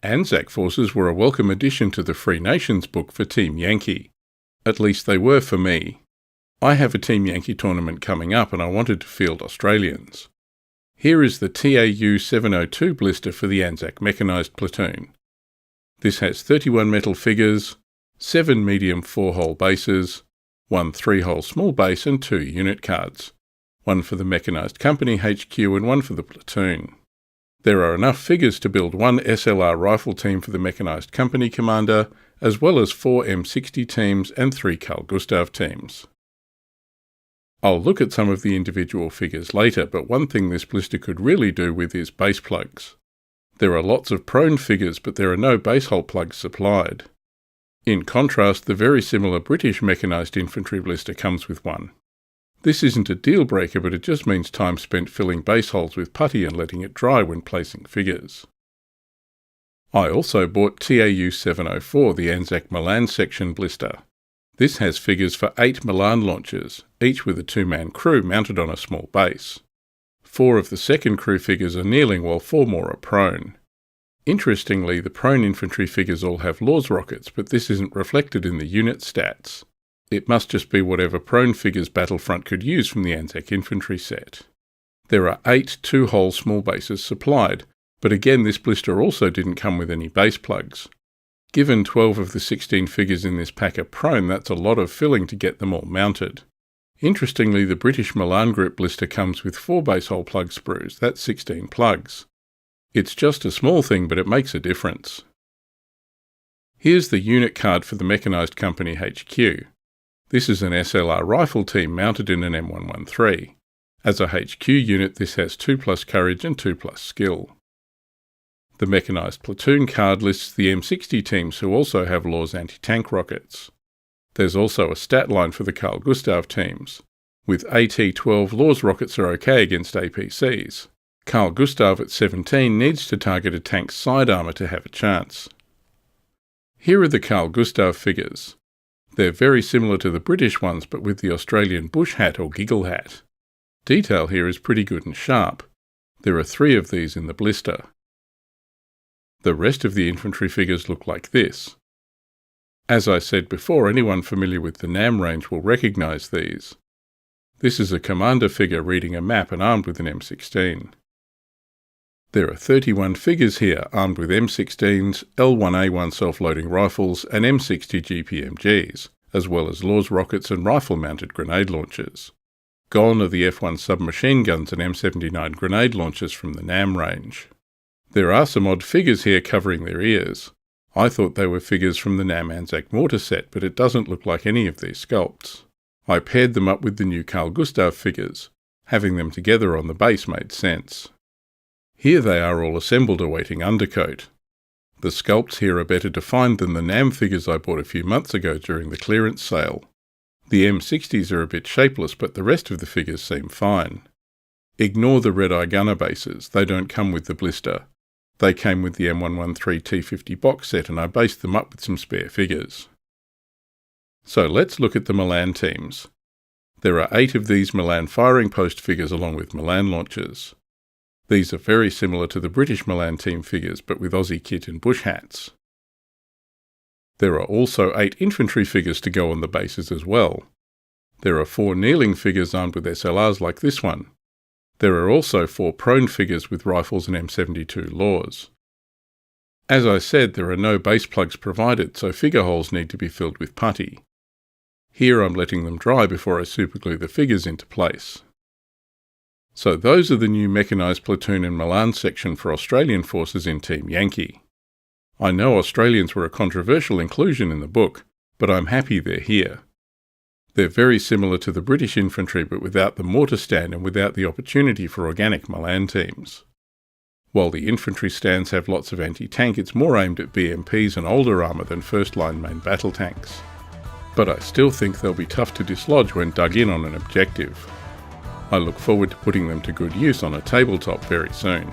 ANZAC forces were a welcome addition to the Free Nations book for Team Yankee. At least they were for me. I have a Team Yankee tournament coming up and I wanted to field Australians. Here is the TAU 702 blister for the ANZAC Mechanised Platoon. This has 31 metal figures, 7 medium 4-hole bases, 1 3-hole small base and 2 unit cards, 1 for the Mechanised Company HQ and 1 for the platoon. There are enough figures to build 1 SLR rifle team for the Mechanised Company commander, as well as 4 M60 teams and 3 Carl Gustav teams. I'll look at some of the individual figures later, but one thing this blister could really do with is base plugs. There are lots of prone figures, but there are no base hole plugs supplied. In contrast, the very similar British Mechanised Infantry blister comes with one. This isn't a deal breaker, but it just means time spent filling base holes with putty and letting it dry when placing figures. I also bought TAU 704, the ANZAC Milan section blister. This has figures for 8 Milan launchers, each with a 2-man crew mounted on a small base. 4 of the second crew figures are kneeling while 4 more are prone. Interestingly, the prone infantry figures all have Laws rockets, but this isn't reflected in the unit stats. It must just be whatever prone figures Battlefront could use from the ANZAC infantry set. There are 8 2-hole small bases supplied, but again this blister also didn't come with any base plugs. Given 12 of the 16 figures in this pack are prone, that's a lot of filling to get them all mounted. Interestingly, the British Milan Group blister comes with 4 base hole plug sprues, that's 16 plugs. It's just a small thing, but it makes a difference. Here's the unit card for the Mechanised Company HQ. This is an SLR rifle team mounted in an M113. As a HQ unit, this has 2+ courage and 2+ skill. The Mechanised Platoon card lists the M60 teams who also have Laws anti-tank rockets. There's also a stat line for the Carl Gustav teams. With AT-12 Laws rockets are okay against APCs. Carl Gustav at 17 needs to target a tank's side armour to have a chance. Here are the Carl Gustav figures. They're very similar to the British ones, but with the Australian bush hat or giggle hat. Detail here is pretty good and sharp. There are 3 of these in the blister. The rest of the infantry figures look like this. As I said before, anyone familiar with the NAM range will recognise these. This is a commander figure reading a map and armed with an M16. There are 31 figures here armed with M16s, L1A1 self-loading rifles and M60 GPMGs, as well as Laws rockets and rifle-mounted grenade launchers. Gone are the F1 submachine guns and M79 grenade launchers from the NAM range. There are some odd figures here covering their ears. I thought they were figures from the NAM ANZAC mortar set, but it doesn't look like any of these sculpts. I paired them up with the new Carl Gustav figures. Having them together on the base made sense. Here they are all assembled awaiting undercoat. The sculpts here are better defined than the NAM figures I bought a few months ago during the clearance sale. The M60s are a bit shapeless, but the rest of the figures seem fine. Ignore the red-eye gunner bases, they don't come with the blister. They came with the M113 T50 box set and I based them up with some spare figures. So let's look at the Milan teams. There are 8 of these Milan firing post figures along with Milan launchers. These are very similar to the British Milan team figures but with Aussie kit and bush hats. There are also 8 infantry figures to go on the bases as well. There are 4 kneeling figures armed with SLRs like this one. There are also 4 prone figures with rifles and M72 Laws. As I said, there are no base plugs provided, so figure holes need to be filled with putty. Here I'm letting them dry before I superglue the figures into place. So those are the new Mechanised Platoon and Milan section for Australian forces in Team Yankee. I know Australians were a controversial inclusion in the book, but I'm happy they're here. They're very similar to the British infantry but without the mortar stand and without the opportunity for organic Milan teams. While the infantry stands have lots of anti-tank, it's more aimed at BMPs and older armour than first-line main battle tanks. But I still think they'll be tough to dislodge when dug in on an objective. I look forward to putting them to good use on a tabletop very soon.